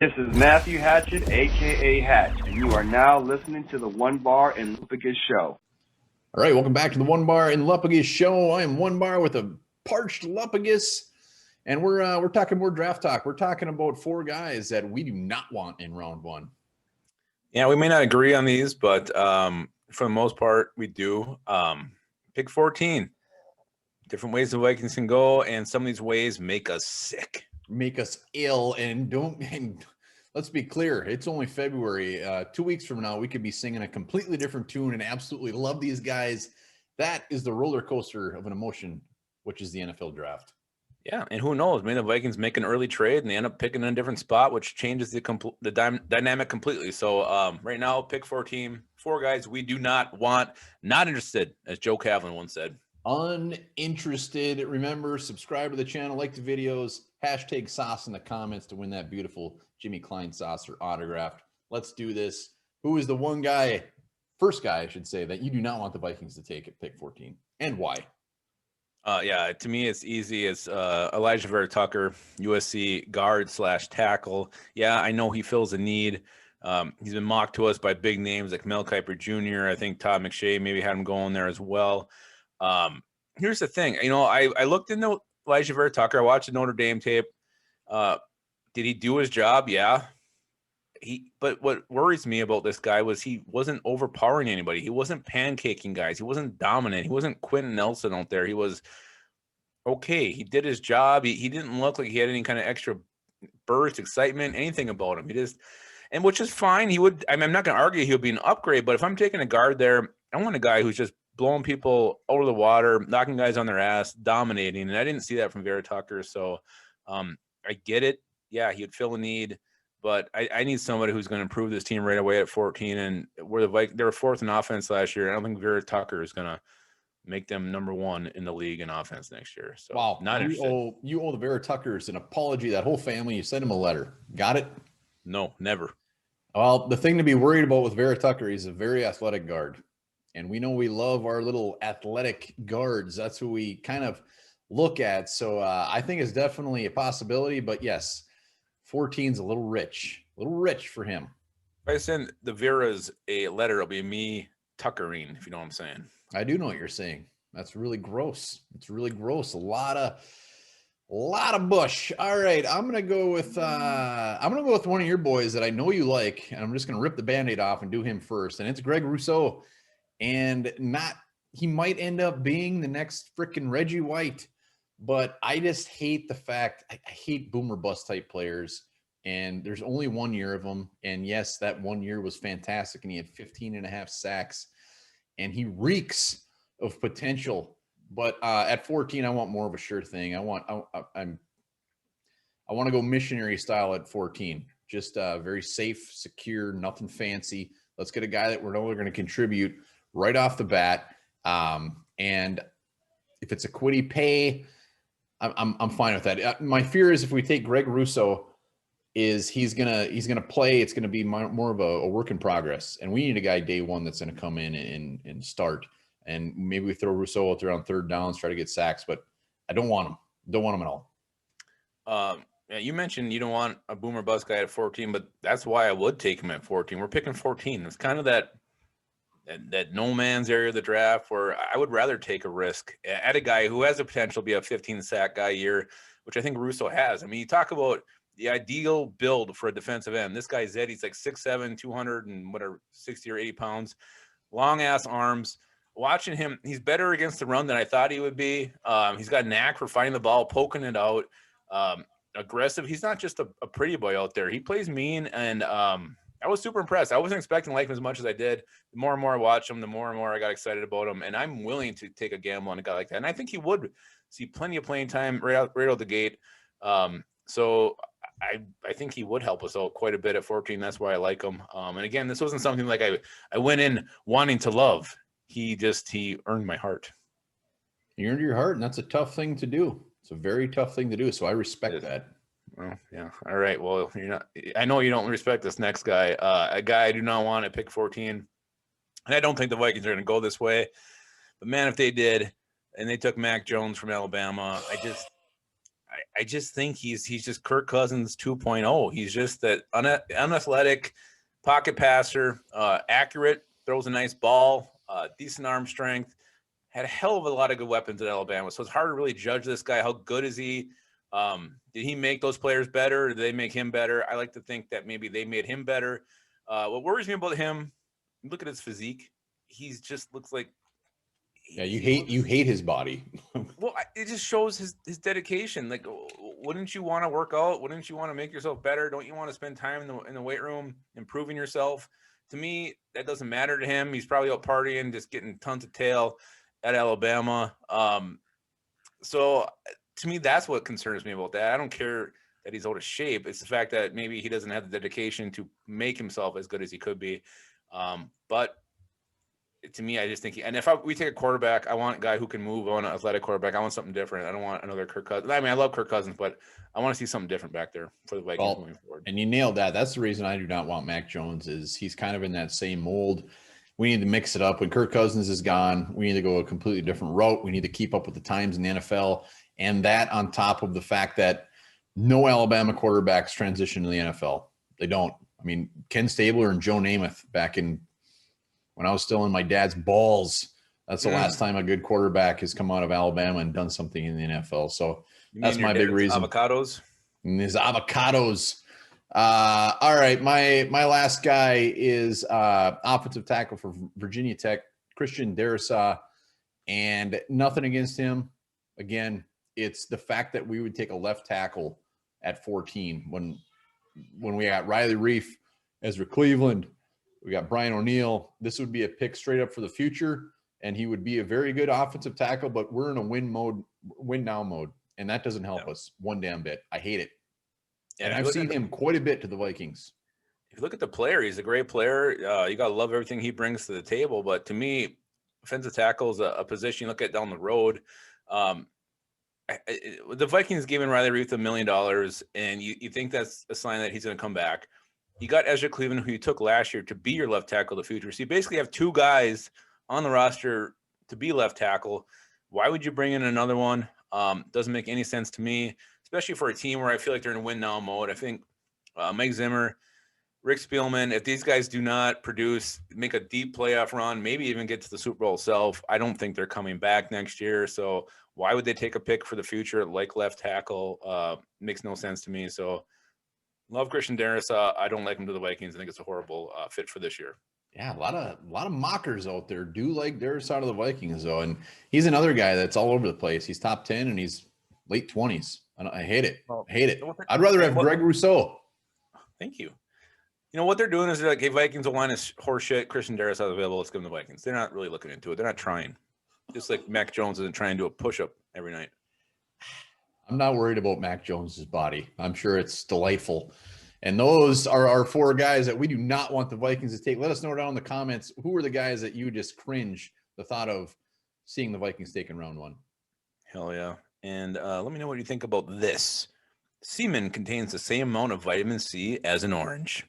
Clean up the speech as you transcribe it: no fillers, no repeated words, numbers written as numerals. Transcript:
This is Matthew Hatchett, a.k.a. Hatch, and you are now listening to the One Bar and Lupagus Show. All right, welcome back to the One Bar and Lupagus Show. I am One Bar with a parched Lupagus, and we're talking more draft talk. We're talking about four guys that we do not want in round one. Yeah, we may not agree on these, but for the most part, we do. Pick 14. Different ways the Vikings can go, and some of these ways make us sick. Make us ill, and let's be clear, it's only February. 2 weeks from now, we could be singing a completely different tune and absolutely love these guys. That is the roller coaster of an emotion, which is the NFL draft. Yeah, and who knows? Maybe the Vikings make an early trade and they end up picking in a different spot, which changes the dynamic completely. So right now, pick 14, four guys we do not want, not interested, as Joe Kavlin once said. Uninterested. Remember, subscribe to the channel, like the videos, hashtag sauce in the comments to win that beautiful Jimmy Klein saucer autographed. Let's do this. Who is the one guy, first guy, I should say, that you do not want the Vikings to take at pick 14, and why? Yeah, to me, it's easy. It's Elijah Vera Tucker, USC guard / tackle. Yeah, I know he fills a need. He's been mocked to us by big names like Mel Kiper Jr. I think Todd McShay maybe had him going there as well. Here's the thing. I looked into Elijah Vera Tucker. I watched the Notre Dame tape. Did he do his job? Yeah. But what worries me about this guy was he wasn't overpowering anybody. He wasn't pancaking guys. He wasn't dominant. He wasn't Quentin Nelson out there. He was okay. He did his job. He didn't look like he had any kind of extra burst, excitement, anything about him. And which is fine. I'm not going to argue he would be an upgrade, but if I'm taking a guard there, I want a guy who's just blowing people out of the water, knocking guys on their ass, dominating. And I didn't see that from Vera Tucker. So I get it. Yeah, he would fill a need. But I need somebody who's going to improve this team right away at 14. And they were fourth in offense last year. I don't think Vera Tucker is going to make them number one in the league in offense next year. So wow, not interested. You owe the Vera Tuckers an apology. That whole family. You sent him a letter. Got it? No, never. Well, the thing to be worried about with Vera Tucker, he's a very athletic guard. And we know we love our little athletic guards. That's who we kind of look at. So I think it's definitely a possibility. But yes, 14's a little rich for him. If I send the Veras a letter, it'll be me tuckering, if you know what I'm saying. I do know what you're saying. That's really gross. It's really gross. A lot of bush. All right, I'm gonna go with one of your boys that I know you like, and I'm just gonna rip the Band-Aid off and do him first. And it's Greg Rousseau. And he might end up being the next freaking Reggie White. But I just hate the fact I hate boomer bust type players, and there's only 1 year of them. And yes, that 1 year was fantastic, and he had 15.5 sacks, and he reeks of potential. But at 14, I want more of a sure thing. I want to go missionary style at 14, just very safe, secure, nothing fancy. Let's get a guy that we're going to contribute right off the bat. And if it's a quitty pay, I'm fine with that. My fear is if we take Greg Rousseau, is he's gonna play. It's gonna be more of a work in progress, and we need a guy day one that's gonna come in and start. And maybe we throw Rousseau out there on third downs, try to get sacks, but I don't want him. Don't want him at all. Yeah, you mentioned you don't want a boomer bust guy at 14, but that's why I would take him at 14. We're picking 14. It's kind of that no man's area of the draft where I would rather take a risk at a guy who has the potential to be a 15 sack guy a year, which I think Russo has. I mean, you talk about the ideal build for a defensive end. This guy Zed, he's like 6'7", 200 and whatever, 60 or 80 pounds, long ass arms. Watching him, he's better against the run than I thought he would be. He's got a knack for finding the ball, poking it out, aggressive. He's not just a pretty boy out there. He plays mean, and I was super impressed. I wasn't expecting to like him as much as I did. The more and more I watched him, the more and more I got excited about him. And I'm willing to take a gamble on a guy like that. And I think he would see plenty of playing time right out the gate. So I think he would help us out quite a bit at 14. That's why I like him. And again, this wasn't something like I went in wanting to love. He earned my heart. He earned your heart, and that's a tough thing to do. It's a very tough thing to do. So I respect that. Well, yeah. All right. Well, I know you don't respect this next guy. A guy I do not want at pick 14. And I don't think the Vikings are going to go this way. But man, if they did, and they took Mac Jones from Alabama, I just think he's just Kirk Cousins 2.0. He's just that unathletic pocket passer, accurate, throws a nice ball, decent arm strength, had a hell of a lot of good weapons at Alabama. So it's hard to really judge this guy. How good is he? Did he make those players better? Or did they make him better? I like to think that maybe they made him better. What worries me about him, look at his physique. He's just looks like Yeah, you hate his body. well, it just shows his dedication. Like, wouldn't you want to work out? Wouldn't you want to make yourself better? Don't you want to spend time in the weight room improving yourself? To me, that doesn't matter to him. He's probably out partying, just getting tons of tail at Alabama. So to me, that's what concerns me about that. I don't care that he's out of shape. It's the fact that maybe he doesn't have the dedication to make himself as good as he could be. But to me, I just think, and if we take a quarterback, I want a guy who can move. I want an athletic quarterback. I want something different. I don't want another Kirk Cousins. I mean, I love Kirk Cousins, but I want to see something different back there for the Vikings moving forward. And you nailed that. That's the reason I do not want Mac Jones is he's kind of in that same mold. We need to mix it up. When Kirk Cousins is gone, we need to go a completely different route. We need to keep up with the times in the NFL. And that on top of the fact that no Alabama quarterbacks transition to the NFL. They don't. I mean, Ken Stabler and Joe Namath back in when I was still in my dad's balls, that's the last time a good quarterback has come out of Alabama and done something in the NFL. So that's my big reason. Avocados. And his avocados. All right. My last guy is offensive tackle for Virginia Tech, Christian Darrisaw. And nothing against him. Again, it's the fact that we would take a left tackle at 14 when we got Riley Reif, Ezra Cleveland, we got Brian O'Neill. This would be a pick straight up for the future, and he would be a very good offensive tackle, but we're in a win now mode, and that doesn't help us one damn bit. I hate it. Yeah, and I've seen him quite a bit to the Vikings. If you look at the player, he's a great player. You got to love everything he brings to the table, but to me, offensive tackle is a position you look at down the road. The Vikings giving Riley Reif $1 million, and you think that's a sign that he's going to come back. You got Ezra Cleveland, who you took last year to be your left tackle of the future. So you basically have two guys on the roster to be left tackle. Why would you bring in another one? Doesn't make any sense to me, especially for a team where I feel like they're in win now mode. I think Mike Zimmer, Rick Spielman, if these guys do not produce, make a deep playoff run, maybe even get to the Super Bowl itself, I don't think they're coming back next year. So why would they take a pick for the future like left tackle? Makes no sense to me. So love Christian Darrisaw. I don't like him to the Vikings. I think it's a horrible fit for this year. Yeah, a lot of mockers out there do like Darrisaw to the Vikings, though. And he's another guy that's all over the place. He's top 10 and he's late 20s. I hate it. I hate it. I'd rather have Greg Rousseau. Thank you. You know, what they're doing is they're like, hey, Vikings will line us horse shit. Christian Darrisaw is available. Let's give them the Vikings. They're not really looking into it. They're not trying. Just like Mac Jones isn't trying to do a push-up every night. I'm not worried about Mac Jones's body. I'm sure it's delightful. And those are our four guys that we do not want the Vikings to take. Let us know down in the comments who are the guys that you just cringe the thought of seeing the Vikings take in round one. Hell yeah. And let me know what you think about this. Semen contains the same amount of vitamin C as an orange.